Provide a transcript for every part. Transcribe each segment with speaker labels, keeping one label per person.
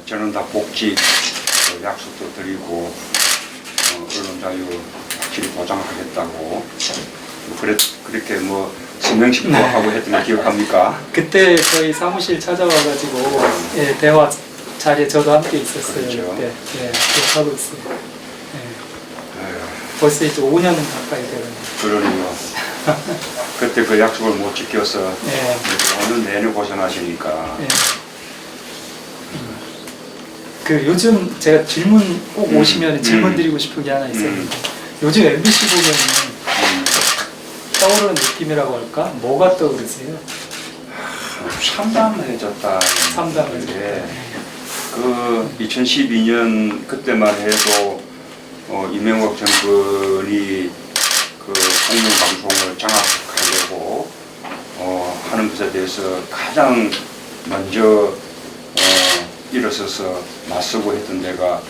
Speaker 1: 저는 다 복지 약속도 드리고 언론 자유 확실히 보장하겠다고 그렇게 뭐 서명식도
Speaker 2: 네.
Speaker 1: 하고 했던 거 기억합니까?
Speaker 2: 그때 저희 사무실 찾아와가지고 예, 대화 자리에 저도 함께 있었어요.
Speaker 1: 그렇죠.
Speaker 2: 그때 예, 기억하고 있어요. 예.
Speaker 1: 에휴,
Speaker 2: 벌써 이제 5년은 가까이 되거든요.
Speaker 1: 그러네요. 그때 그 약속을 못 지켜서
Speaker 2: 예.
Speaker 1: 오늘 내내 고생하시니까
Speaker 2: 예. 그 요즘 제가 질문 꼭 오시면 질문 드리고 싶은 게 하나 있었는데 요즘 MBC 보면은 떠오르는 느낌이라고 할까? 뭐가 떠오르세요?
Speaker 1: 참담해졌다.
Speaker 2: 참담해졌다.
Speaker 1: 그 2012년 그때만 해도 이명박 정권이 그 공영방송을 장악하려고 하는 것에 대해서 가장 먼저 일어서서 맞서고 했던 데가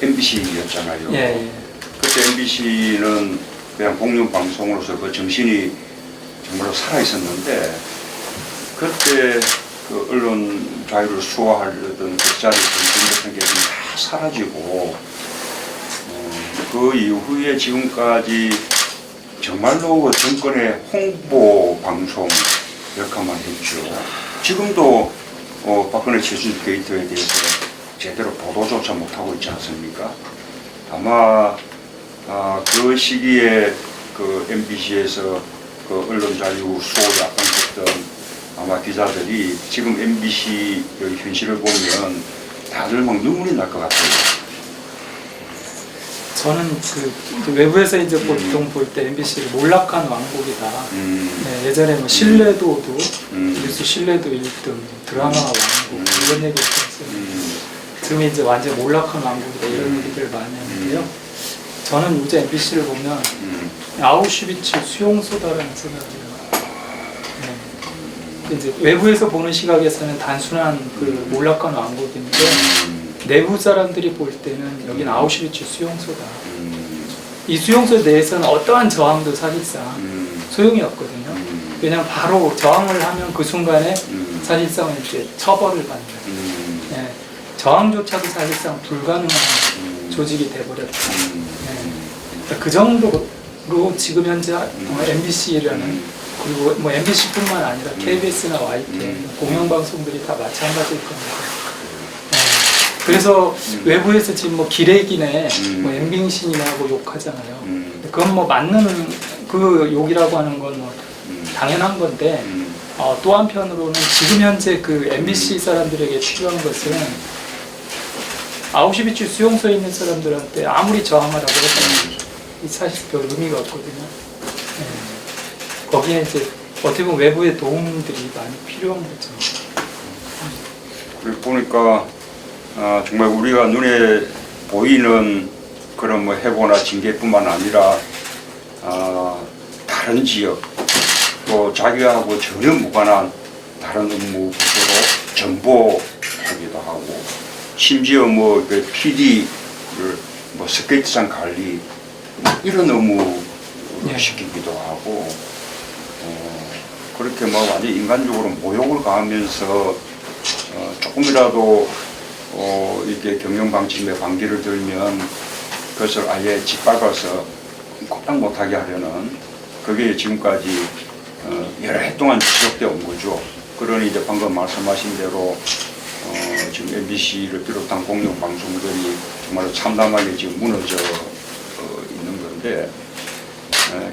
Speaker 1: MBC였잖아요.
Speaker 2: 예, 예.
Speaker 1: 그때 MBC는 그냥 공영방송으로서 그 정신이 정말로 살아있었는데 그때 그 언론 자유를 수호하려던 적자리 정신 같은 게 다 사라지고 그 이후에 지금까지 정말로 그 정권의 홍보 방송 역할만 했죠. 지금도 박근혜 최순실 게이트에 대해서 제대로 보도조차 못하고 있지 않습니까? 아마 그 시기에 그 MBC에서 그 언론 자유 수호에 앞장섰던 아마 기자들이 지금 MBC의 현실을 보면 다들 막 눈물이 날 것 같아요.
Speaker 2: 저는 그 외부에서 이제 보통 볼 때 MBC를 몰락한 왕국이다. 네, 예전에 뭐 신뢰도도 뉴스 신뢰도 1등, 드라마 왕국 이런 얘기 있었어요. 지금 이제 완전 몰락한 왕국이다 이런 얘기를 많이 하는데요. 저는 요즘 MBC를 보면 아우슈비츠 수용소다라는 생각이 들어요. 네. 이제 외부에서 보는 시각에서는 단순한 그 몰락한 왕국인데 내부 사람들이 볼 때는 여기는 아우슈비츠 수용소다. 이 수용소 내에서는 어떠한 저항도 사실상 소용이 없거든요. 왜냐하면 바로 저항을 하면 그 순간에 사실상 이제 처벌을 받는. 네. 저항조차도 사실상 불가능한 조직이 돼버렸다. 네. 그 정도로 지금 현재 MBC라는 그리고 뭐 MBC뿐만 아니라 KBS나 YTN 공영방송들이 다 마찬가지일 겁니다. 그래서 외부에서 지금 뭐 기레기네, 뭐 엠빙신이라고 욕하잖아요. 그건 뭐 맞는 그 욕이라고 하는 건 뭐 당연한 건데 또 한편으로는 지금 현재 그 MBC 사람들에게 필요한 것은 아우슈비츠 수용소에 있는 사람들한테 아무리 저항하라고 해도 사실 별 의미가 없거든요. 네. 거기에 이제 어떻게 보면 외부의 도움들이 많이 필요한 거죠.
Speaker 1: 그리고 보니까 정말 우리가 눈에 보이는 그런 뭐 해고나 징계뿐만 아니라 다른 지역 또 자기하고 전혀 무관한 다른 업무 부서로 전보하기도 하고 심지어 뭐 그 PD를 뭐 스케이트장 관리 이런 업무를 시키기도 하고 그렇게 뭐 완전 인간적으로 모욕을 가하면서 조금이라도 이게 경영방침에 방귀를 들면 그것을 아예 짓밟아서 꼼짝 못하게 하려는 그게 지금까지 여러 해 동안 지속되어 온 거죠. 그러니 이제 방금 말씀하신 대로 지금 MBC를 비롯한 공영방송들이 정말 참담하게 지금 무너져 있는 건데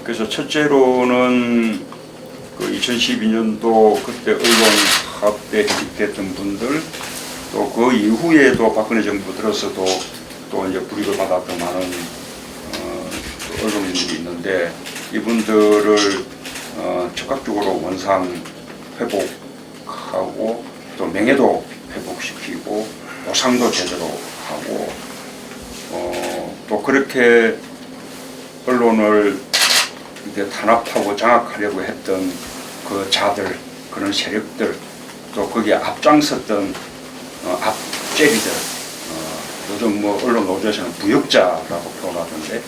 Speaker 1: 그래서 첫째로는 그 2012년도 그때 언론 파업에 해직됐던 분들 또 그 이후에도 박근혜 정부 들어서도 또 이제 불이익을 받았던 많은 언론인들이 있는데 이분들을 적극적으로 원상 회복하고 또 명예도 회복시키고 보상도 제대로 하고 또 그렇게 언론을 이제 탄압하고 장악하려고 했던 그 자들 그런 세력들 또 거기에 앞장섰던 앞제비들 요즘 뭐 언론 노조에서는 부역자라고 표현하던데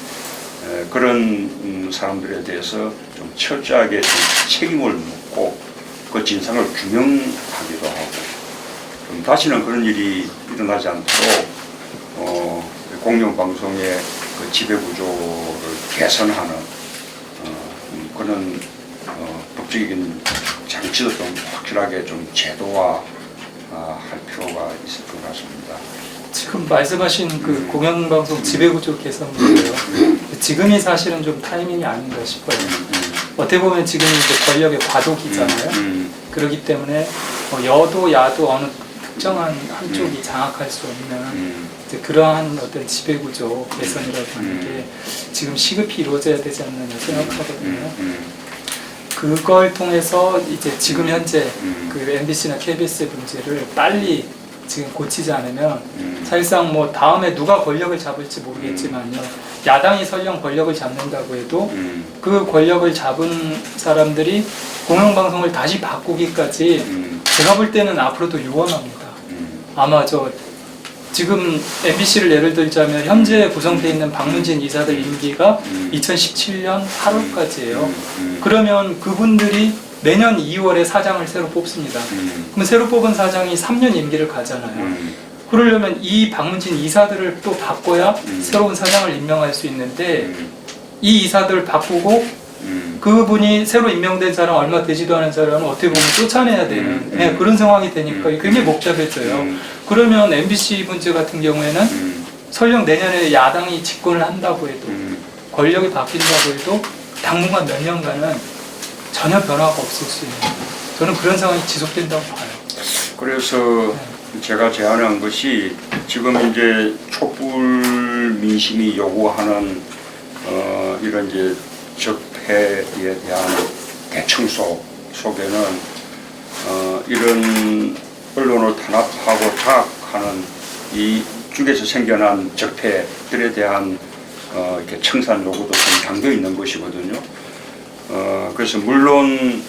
Speaker 1: 그런 사람들에 대해서 좀 철저하게 좀 책임을 묻고 그 진상을 규명하기도 하고 그럼 다시는 그런 일이 일어나지 않도록 공영방송의 그 지배구조를 개선하는 그런 법적인 장치도 좀 확실하게 좀 제도화 할 필요가 있을 것 같습니다.
Speaker 2: 지금 말씀하신 그 공영방송 지배구조 개선인데요. 지금이 사실은 좀 타이밍이 아닌가 싶어요. 어떻게 보면 지금이 이제 권력의 과도기잖아요. 그렇기 때문에 여도 야도 어느 특정한 한쪽이 장악할 수 없는 이제 그러한 어떤 지배구조 개선이라고 하는 게 지금 시급히 이루어져야 되지 않느냐 생각하거든요. 그걸 통해서 이제 지금 현재 그 MBC나 KBS의 문제를 빨리 지금 고치지 않으면 사실상 뭐 다음에 누가 권력을 잡을지 모르겠지만요. 야당이 설령 권력을 잡는다고 해도 그 권력을 잡은 사람들이 공영방송을 다시 바꾸기까지 제가 볼 때는 앞으로도 유언합니다. 아마 지금 MBC를 예를 들자면 현재 구성되어 있는 박문진 이사들 임기가 2017년 8월까지예요. 그러면 그분들이 매년 2월에 사장을 새로 뽑습니다. 그럼 새로 뽑은 사장이 3년 임기를 가잖아요. 그러려면 이 박문진 이사들을 또 바꿔야 새로운 사장을 임명할 수 있는데 이 이사들을 바꾸고 그분이 새로 임명된 사람 얼마 되지도 않은 사람은 어떻게 보면 쫓아내야 되는 그런 상황이 되니까 굉장히 복잡해져요. 그러면 MBC 문제 같은 경우에는 설령 내년에 야당이 집권을 한다고 해도 권력이 바뀐다고 해도 당분간 몇 년간은 전혀 변화가 없을 수 있는 저는 그런 상황이 지속된다고 봐요.
Speaker 1: 그래서 제가 제안한 것이 지금 이제 촛불 민심이 요구하는 이런 이제 적폐에 대한 대청소 속에는 이런 언론을 탄압하고 장악하는 이 쪽에서 생겨난 적폐들에 대한 이렇게 청산 요구도 좀 담겨 있는 것이거든요. 그래서 물론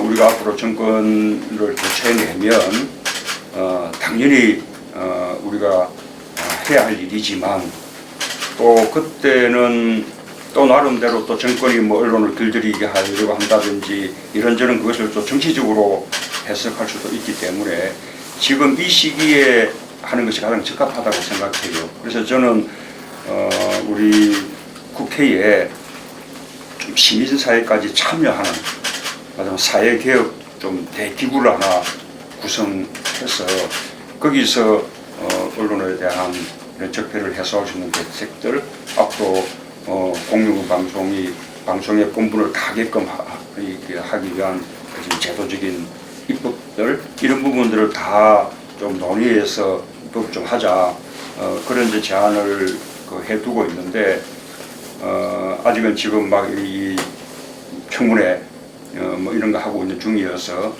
Speaker 1: 우리가 앞으로 정권을 교체해내면 당연히 우리가 해야 할 일이지만 또 그때는 또 나름대로 또 정권이 뭐 언론을 길들이게 하려고 한다든지 이런저런 그것을 또 정치적으로 해석할 수도 있기 때문에 지금 이 시기에 하는 것이 가장 적합하다고 생각해요. 그래서 저는 우리 국회에 좀 시민사회까지 참여하는 사회개혁 좀 대기구를 하나 구성해서 거기서 언론에 대한 이런 적폐를 해소할 수 있는 대책들 앞으로 공영방송의 본분을 가게끔 하기 위한 제도적인 입법들 이런 부분들을 다 좀 논의해서 입법 좀 하자 그런 이제 제안을 해두고 있는데 아직은 지금 막 이 청문회 뭐 이런 거 하고 있는 중이어서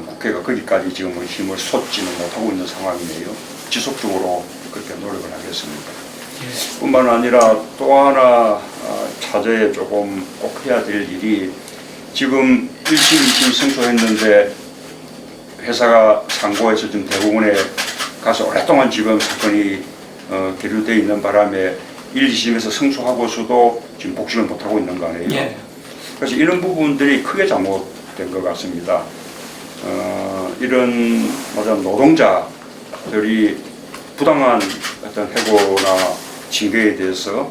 Speaker 1: 국회가 거기까지 지금 힘을 쏟지는 못하고 있는 상황이네요. 지속적으로 그렇게 노력을 하겠습니다. 뿐만 아니라 또 하나 차제에 조금 꼭 해야 될 일이 지금 1심, 2심 승소했는데 회사가 상고해서 지금 대법원에 가서 오랫동안 지금 사건이 계류되어 있는 바람에 1, 2심에서 승소하고서도 지금 복싱을 못하고 있는 거 아니에요? 예. 그래서 이런 부분들이 크게 잘못된 것 같습니다. 이런 노동자들이 부당한 어떤 해고나 징계에 대해서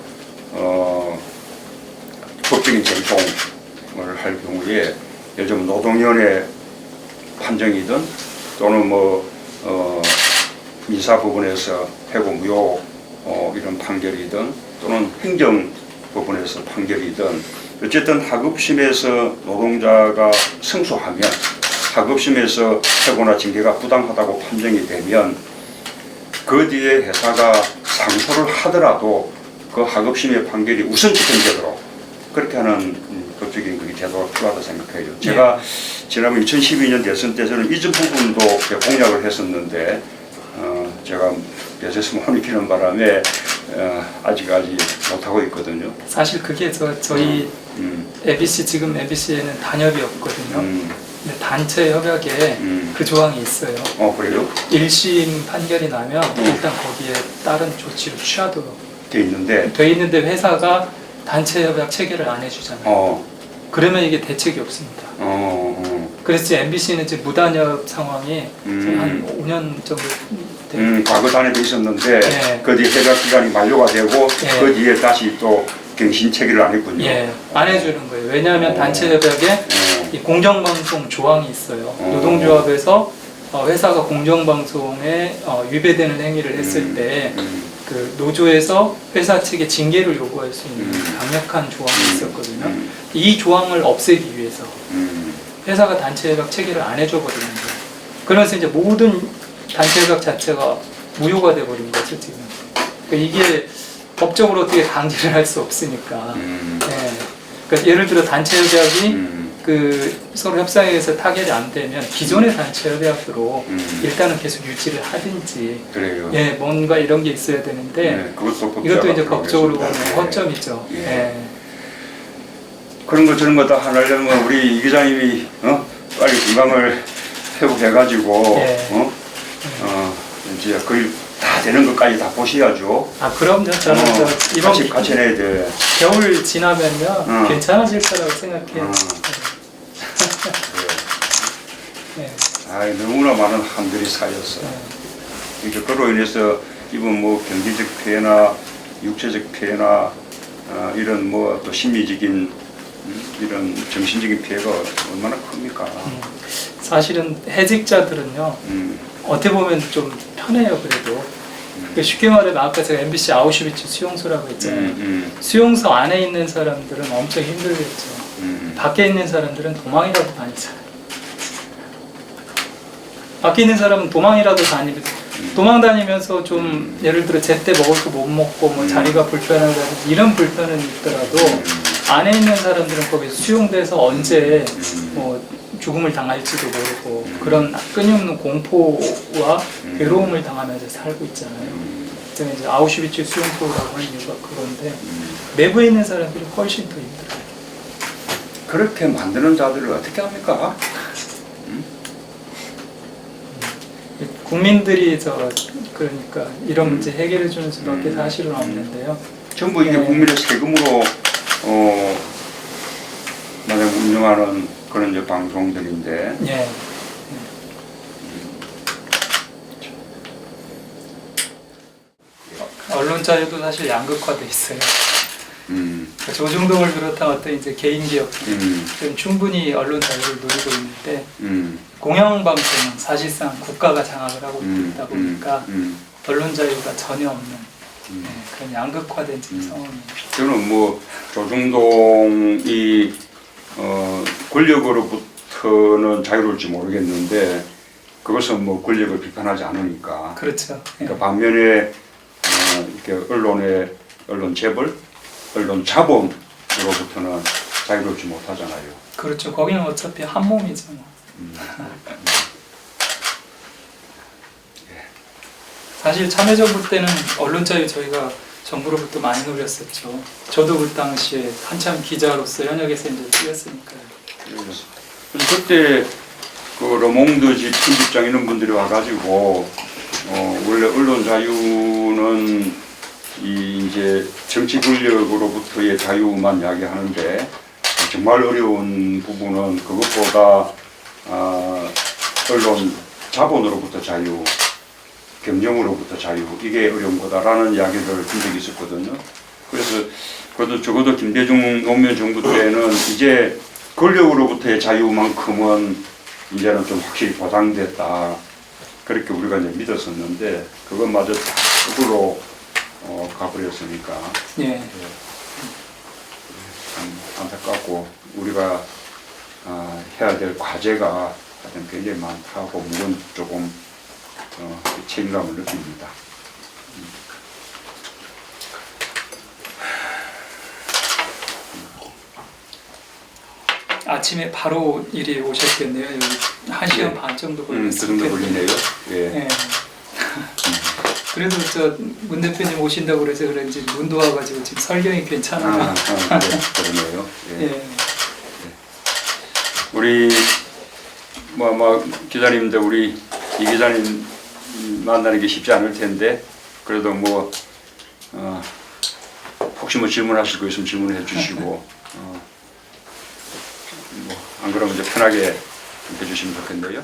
Speaker 1: 법적인 전송을 할 경우에 예를 들면 노동위원회 판정이든 또는 민사법원에서 해고 무효 이런 판결이든 또는 행정법원에서 판결이든 어쨌든 하급심에서 노동자가 승소하면 하급심에서 해고나 징계가 부당하다고 판정이 되면 그 뒤에 회사가 상소를 하더라도 그 하급심의 판결이 우선 집행되도록 그렇게 하는 법적인 그게 제도가 필요하다고 생각해요. 제가 지난번 2012년 대선 때 저는 이전 부분도 공약을 했었는데 제가 여세서 못 익히는 바람에 아직까지 못하고 있거든요.
Speaker 2: 사실 그게 저희 MBC 지금 MBC에는 단협이 없거든요. 근데 단체 협약에 그 조항이 있어요.
Speaker 1: 그래요?
Speaker 2: 1심 판결이 나면 일단 거기에 다른 조치를 취하도록
Speaker 1: 돼 있는데
Speaker 2: 회사가 단체 협약 체결을 안 해주잖아요. 그러면 이게 대책이 없습니다. 그래서 MBC는 지금 무단협 상황이 한 5년 정도
Speaker 1: 과거 단에도 있었는데
Speaker 2: 예.
Speaker 1: 그 뒤에 해가 기간이 만료가 되고
Speaker 2: 예.
Speaker 1: 그 뒤에 다시 또 갱신 체계를 안 했군요.
Speaker 2: 예, 안 해주는 거예요. 왜냐하면 단체 협약에 이 공정방송 조항이 있어요. 노동조합에서 회사가 공정방송에 위배되는 행위를 했을 때 그 노조에서 회사 측에 징계를 요구할 수 있는 강력한 조항이 있었거든요. 이 조항을 없애기 위해서 회사가 단체 협약 체계를 안 해줘 버리는 거예요. 그래서 이제 모든 단체 협약 자체가 무효가 돼 버린 거죠 지금. 그러니까 이게 법적으로 어떻게 강제를 할 수 없으니까. 예. 그러니까 예를 들어 단체 협약이 그 서로 협상에 의해서 타결이 안 되면 기존의 단체 협약으로 일단은 계속 유지를 하든지.
Speaker 1: 그래요.
Speaker 2: 예, 뭔가 이런 게 있어야 되는데
Speaker 1: 네, 그것도
Speaker 2: 이것도 이제 법적으로 보면
Speaker 1: 네.
Speaker 2: 허점이죠.
Speaker 1: 예.
Speaker 2: 예.
Speaker 1: 그런 거 저런 거 다 하려면 우리 이 기자님이 빨리 건강을 회복해가지고
Speaker 2: 예.
Speaker 1: 이제 거의 다 되는 것까지 다 보셔야죠.
Speaker 2: 아 그럼요. 저는 저 이번
Speaker 1: 같이 내야 돼.
Speaker 2: 겨울 지나면요 괜찮아질 거라고
Speaker 1: 어.
Speaker 2: 생각해요. 네.
Speaker 1: 아, 너무나 많은 한들이 쌓였어. 그러니까 그로 인해서 이번 뭐 경제적 피해나 육체적 피해나 이런 뭐 또 심리적인 이런 정신적인 피해가 얼마나 큽니까?
Speaker 2: 사실은 해직자들은요
Speaker 1: 음,
Speaker 2: 어떻게 보면 좀 편해요 그래도. 그러니까 쉽게 말하면 아까 제가 MBC 아우슈비츠 수용소라고 했잖아요. 수용소 안에 있는 사람들은 엄청 힘들겠죠. 밖에 있는 사람들은 도망이라도 다니잖아요. 밖에 있는 사람은 도망이라도 다니고 도망 다니면서 좀 예를 들어 제때 먹을 거 못 먹고 뭐 자리가 불편하다든지 이런 불편은 있더라도 안에 있는 사람들은 거기서 수용돼서 언제 뭐 죽음을 당할지도 모르고 그런 끊임없는 공포와 괴로움을 당하면서 살고 있잖아요. 그래서 이제 아우슈비츠 수용소라고 하는 이유가 그건데 내부에 있는 사람들이 훨씬 더 힘들어요.
Speaker 1: 그렇게 만드는 자들을 어떻게 합니까?
Speaker 2: 국민들이 그러니까 이런 문제 해결해 주는 수밖에 사실은 없는데요.
Speaker 1: 전부 이게
Speaker 2: 네.
Speaker 1: 국민의 세금으로 만약 운영하는 그런 이제 방송들인데
Speaker 2: 예. 언론 자유도 사실 양극화돼 있어요. 조중동을 비롯한 어떤 이제 개인 기업들은 충분히 언론 자유를 누리고 있는데 공영방송은 사실상 국가가 장악을 하고 있다 보니까 언론 자유가 전혀 없는 그런 양극화된 지금 상황입니다.
Speaker 1: 저는 뭐 조중동이 권력으로부터는 자유로울지 모르겠는데 그것은 뭐 권력을 비판하지 않으니까.
Speaker 2: 그렇죠. 예.
Speaker 1: 그러니까 반면에 이렇게 언론 재벌, 언론 자본으로부터는 자유롭지 못하잖아요.
Speaker 2: 그렇죠. 거기는 어차피 한 몸이죠. 뭐. 사실 참여정부 때는 언론 자유 저희가 정부로부터 많이 누렸었죠. 저도 그 당시에 한참 기자로서 현역에서 이제 뛰었으니까요.
Speaker 1: 그래서 그때 그 르몽드지 편집장 이런 분들이 와가지고 원래 언론 자유는 이제 정치 권력으로부터의 자유만 이야기하는데 정말 어려운 부분은 그것보다 언론 자본으로부터 자유, 경영으로부터 자유 이게 어려운 거다라는 이야기를 든 적이 있었거든요. 그래서 그래도 적어도 김대중 노무현 정부 때는 이제 권력으로부터의 자유만큼은 이제는 좀 확실히 보장됐다 그렇게 우리가 이제 믿었었는데 그것마저 다 거꾸로 가버렸으니까
Speaker 2: 예.
Speaker 1: 참 안타깝고 우리가 해야 될 과제가 하여튼 굉장히 많다고 물론 조금 책임감을 느낍니다.
Speaker 2: 아침에 바로 일이 오셨겠네요. 여기 1시간 반 정도
Speaker 1: 그 정도 걸리네요. 예.
Speaker 2: 예. 그래도 저 문 대표님 오신다고 그래서 그런지 문도 와가지고 지금 설경이 괜찮아요.
Speaker 1: 그러네요. 예.
Speaker 2: 예.
Speaker 1: 우리 기자님들 우리 이 기자님 만나는 게 쉽지 않을 텐데 그래도 혹시 질문하실 거 있으면 질문해 주시고 안 그러면 이제 편하게 해주시면 좋겠네요.